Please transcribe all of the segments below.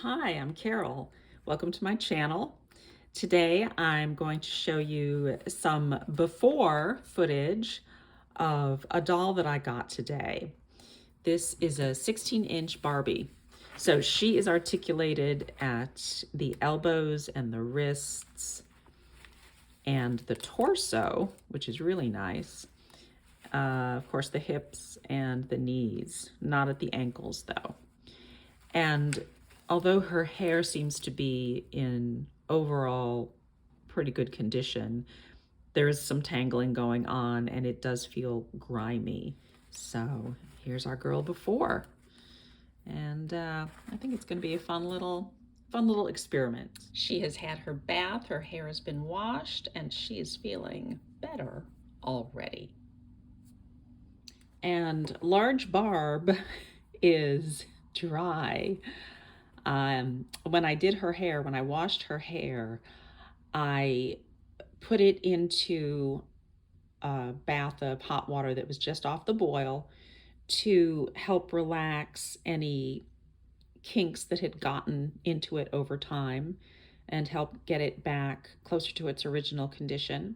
Hi, I'm Carol. Welcome to my channel. Today I'm going to show you some before footage of a doll that I got today. This is a 16-inch Barbie. So she is articulated at the elbows and the wrists and the torso, which is really nice. Of course, the hips and the knees, not at the ankles though. And although her hair seems to be in overall pretty good condition, there is some tangling going on and it does feel grimy. So here's our girl before. And I think it's going to be a fun little experiment. She has had her bath, her hair has been washed, and she is feeling better already. And large Barb is dry. When I did her hair, when I washed her hair, I put it into a bath of hot water that was just off the boil to help relax any kinks that had gotten into it over time and help get it back closer to its original condition.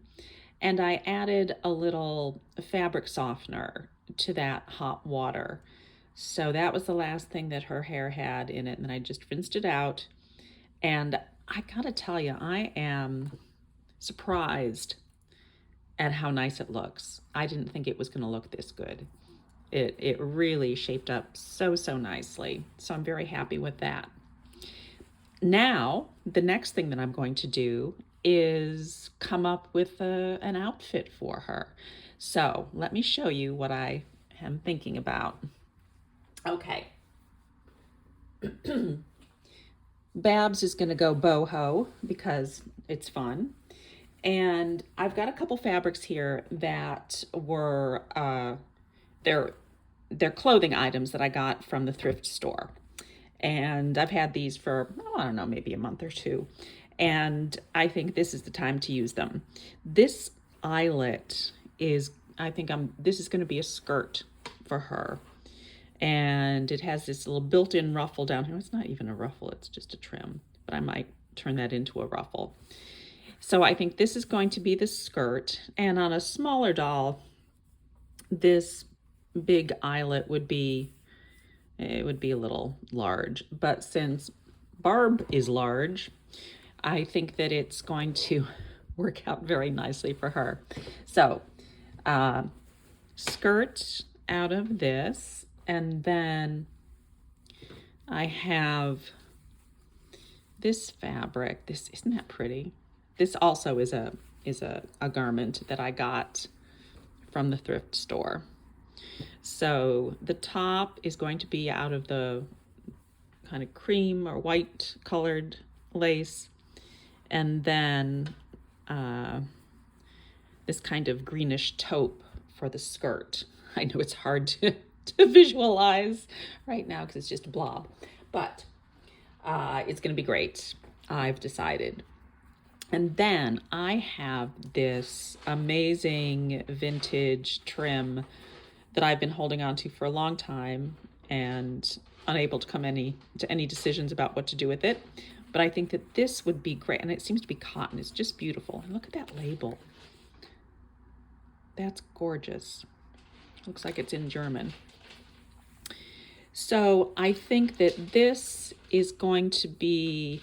And I added a little fabric softener to that hot water. So that was the last thing that her hair had in it. And then I just rinsed it out. And I gotta tell you, I am surprised at how nice it looks. I didn't think it was gonna look this good. It really shaped up so nicely. So I'm very happy with that. Now, the next thing that I'm going to do is come up with an outfit for her. So let me show you what I am thinking about. Okay. Babs is going to go boho because it's fun. And I've got a couple fabrics here that were they're clothing items that I got from the thrift store. And I've had these for, oh, I don't know, maybe a month or two. And I think this is the time to use them. This eyelet is, this is going to be a skirt for her. And it has this little built-in ruffle down here. It's not even a ruffle, it's just a trim, but I might turn that into a ruffle. So I think this is going to be the skirt. And on a smaller doll, this big eyelet would be, it would be a little large. But since Barb is large, I think that it's going to work out very nicely for her. So skirt out of this, and then I have this fabric. This, isn't that pretty? This also is a garment that I got from the thrift store. So the top is going to be out of the kind of cream or white colored lace, and then this kind of greenish taupe for the skirt. I know it's hard to visualize right now because it's just a blob, but it's going to be great, I've decided. And then I have this amazing vintage trim that I've been holding on to for a long time and unable to come to any decisions about what to do with it. But I think that this would be great. And it seems to be cotton. It's just beautiful. And look at that label. That's gorgeous. Looks like it's in German. So I think that this is going to be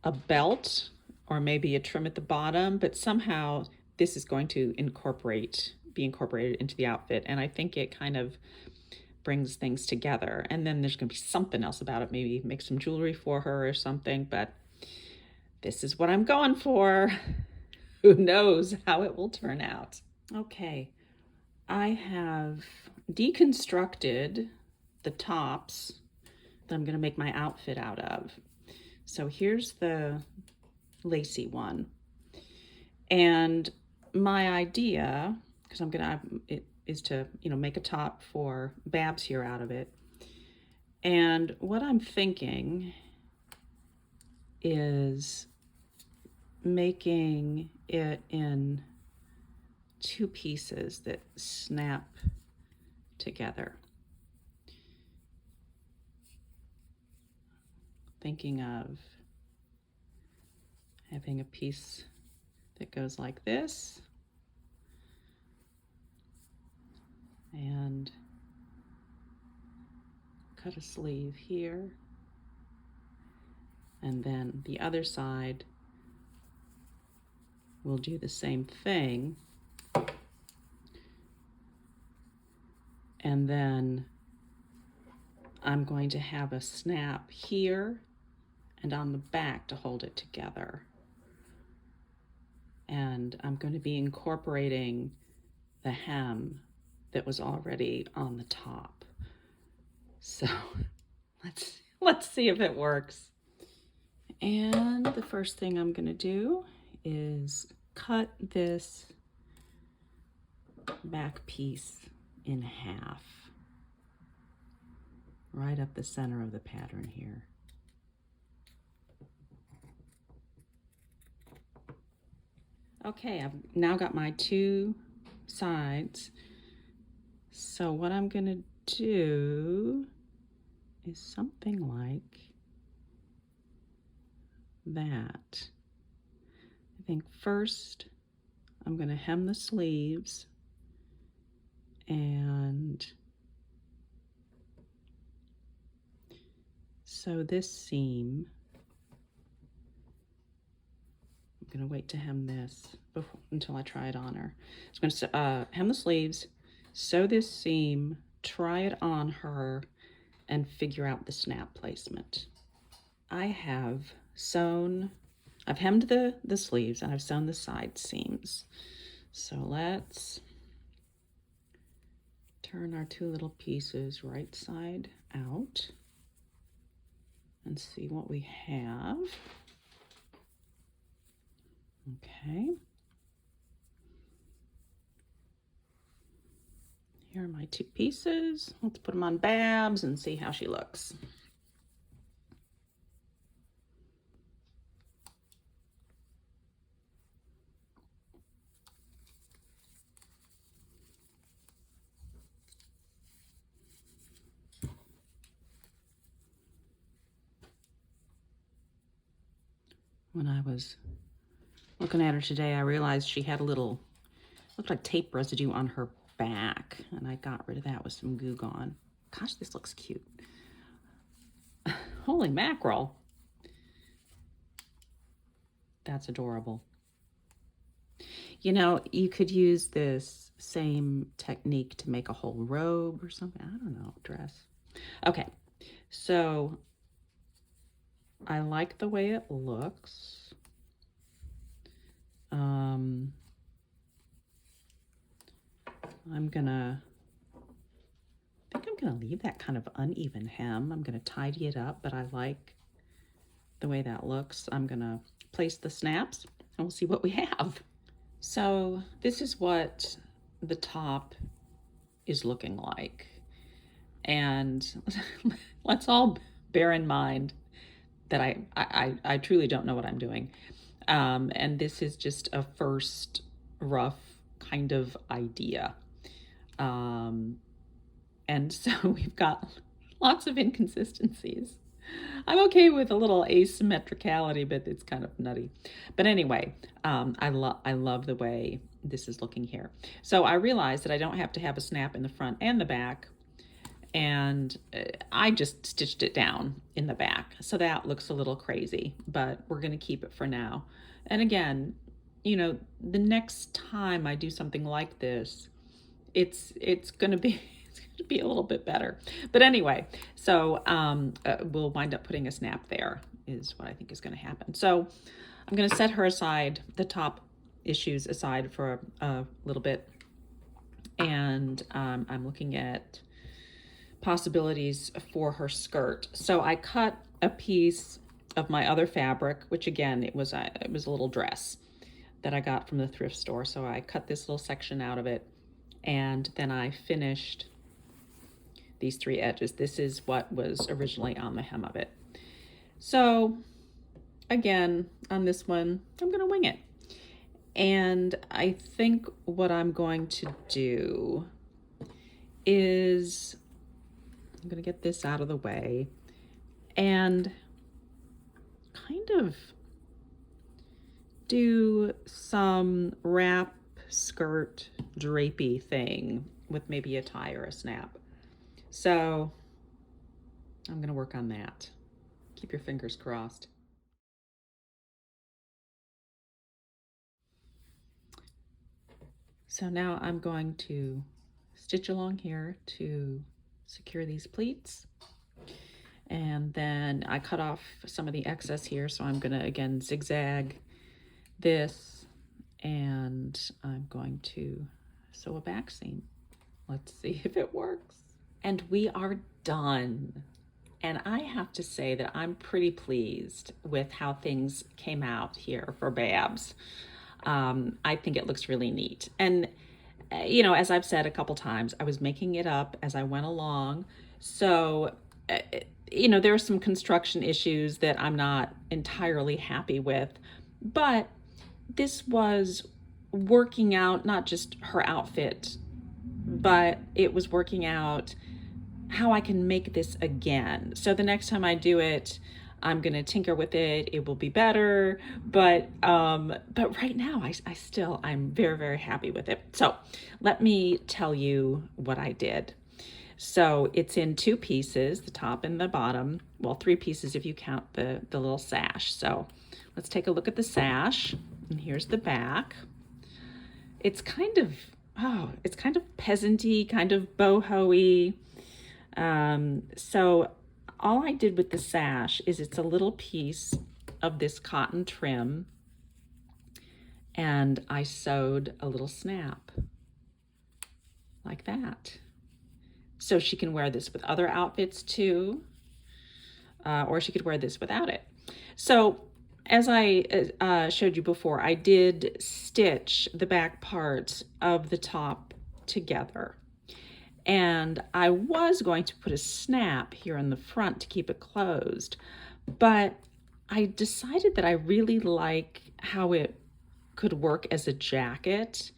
a belt or maybe a trim at the bottom, but somehow this is going to be incorporated into the outfit. And I think it kind of brings things together. And then there's going to be something else about it, maybe make some jewelry for her or something, but this is what I'm going for. Who knows how it will turn out. Okay, I have deconstructed the tops that I'm going to make my outfit out of. So here's the lacy one. And my idea, because is to, make a top for Babs here out of it. And what I'm thinking is making it in two pieces that snap together. thinking of having a piece that goes like this, and cut a sleeve here, and then the other side we'll do the same thing, and then I'm going to have a snap here and on the back to hold it together. And I'm going to be incorporating the hem that was already on the top. So let's see if it works. And the first thing I'm going to do is cut this back piece in half, right up the center of the pattern here. Okay, I've now got my two sides. So what I'm gonna do is something like that. I think first I'm gonna hem the sleeves and sew this seam. I'm gonna wait to hem this until I try it on her. So I'm gonna hem the sleeves, sew this seam, try it on her, and figure out the snap placement. I have I've hemmed the sleeves and I've sewn the side seams. So let's turn our two little pieces right side out and see what we have. Okay. Here are my two pieces. Let's put them on Babs and see how she looks. When I was looking at her today, I realized she had a little, looked like tape residue on her back, and I got rid of that with some Goo Gone. Gosh, this looks cute. Holy mackerel. That's adorable. You know, you could use this same technique to make a whole robe or something. I don't know, dress. Okay, so I like the way it looks. I think I'm gonna leave that kind of uneven hem. I'm gonna tidy it up, but I like the way that looks. I'm gonna place the snaps and we'll see what we have. So this is what the top is looking like. And let's all bear in mind that I truly don't know what I'm doing. And this is just a first rough kind of idea. And so we've got lots of inconsistencies. I'm okay with a little asymmetricality, but it's kind of nutty. But anyway, I love the way this is looking here. So I realized that I don't have to have a snap in the front and the back, and I just stitched it down in the back. So that looks a little crazy, but we're gonna keep it for now. And again, you know, the next time I do something like this, it's gonna be a little bit better. But anyway, so we'll wind up putting a snap there is what I think is going to happen. So I'm going to set her aside, the top issues aside for a little bit. And I'm looking at possibilities for her skirt. So I cut a piece of my other fabric, which again, it was a little dress that I got from the thrift store. So I cut this little section out of it, and then I finished these three edges. This is what was originally on the hem of it. So again, on this one, I'm gonna wing it. And I think what I'm going to do is, I'm gonna get this out of the way, and kind of do some wrap skirt drapey thing with maybe a tie or a snap. So I'm going to work on that. Keep your fingers crossed. So now I'm going to stitch along here to secure these pleats. And then I cut off some of the excess here, so I'm gonna again zigzag this, and I'm going to sew a back seam. Let's see if it works. And we are done. And I have to say that I'm pretty pleased with how things came out here for Babs. I think it looks really neat. And, you know, as I've said a couple times, I was making it up as I went along. So, you know, there are some construction issues that I'm not entirely happy with, but this was working out not just her outfit, but it was working out how I can make this again. So the next time I do it, I'm gonna tinker with it. It will be better, but right now I'm very, very happy with it. So let me tell you what I did. So it's in two pieces, the top and the bottom. Well, three pieces if you count the little sash. So let's take a look at the sash. And here's the back. It's kind of, it's kind of peasanty, kind of boho-y. So all I did with the sash is it's a little piece of this cotton trim, and I sewed a little snap like that. So she can wear this with other outfits too, or she could wear this without it. So as I showed you before, I did stitch the back part of the top together. And I was going to put a snap here in the front to keep it closed, but I decided that I really like how it could work as a jacket.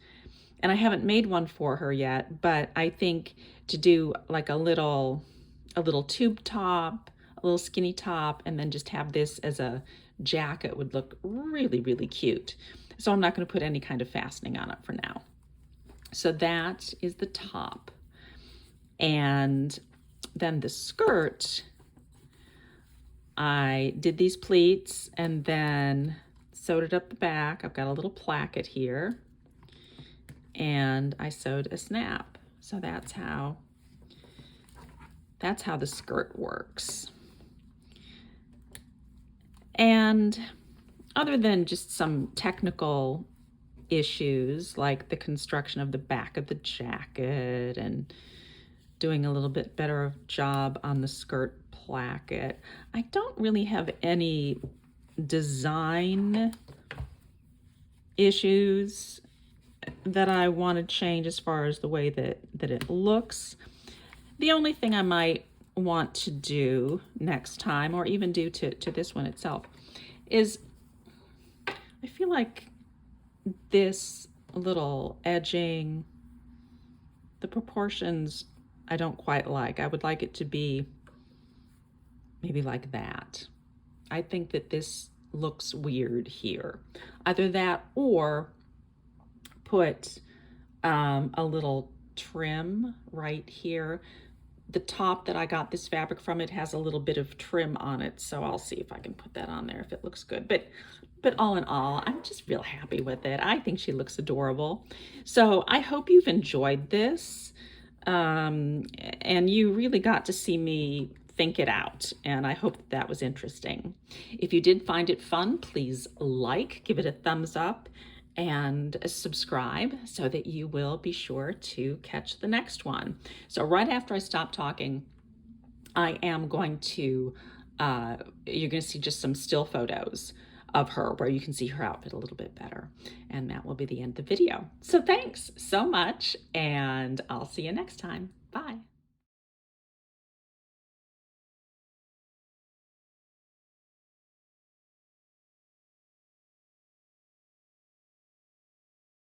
And I haven't made one for her yet, but I think to do like a little tube top, a little skinny top, and then just have this as a jacket would look really, really cute. So I'm not going to put any kind of fastening on it for now. So that is the top. And then the skirt, I did these pleats and then sewed it up the back. I've got a little placket here, and I sewed a snap. So that's how the skirt works. And other than just some technical issues like the construction of the back of the jacket and doing a little bit better job on the skirt placket, I don't really have any design issues that I want to change as far as the way that it looks. The only thing I might want to do next time, or even do to this one itself, is I feel like this little edging, the proportions I don't quite like. I would like it to be maybe like that. I think that this looks weird here. Either that or put a little trim right here. The top that I got this fabric from, it has a little bit of trim on it, so I'll see if I can put that on there if it looks good. But all in all, I'm just real happy with it. I think she looks adorable. So I hope you've enjoyed this. And you really got to see me think it out, and I hope that was interesting. If you did find it fun, please give it a thumbs up, and subscribe so that you will be sure to catch the next one. So right after I stop talking, I am going to, you're going to see just some still photos of her where you can see her outfit a little bit better. And that will be the end of the video. So thanks so much, and I'll see you next time. Bye.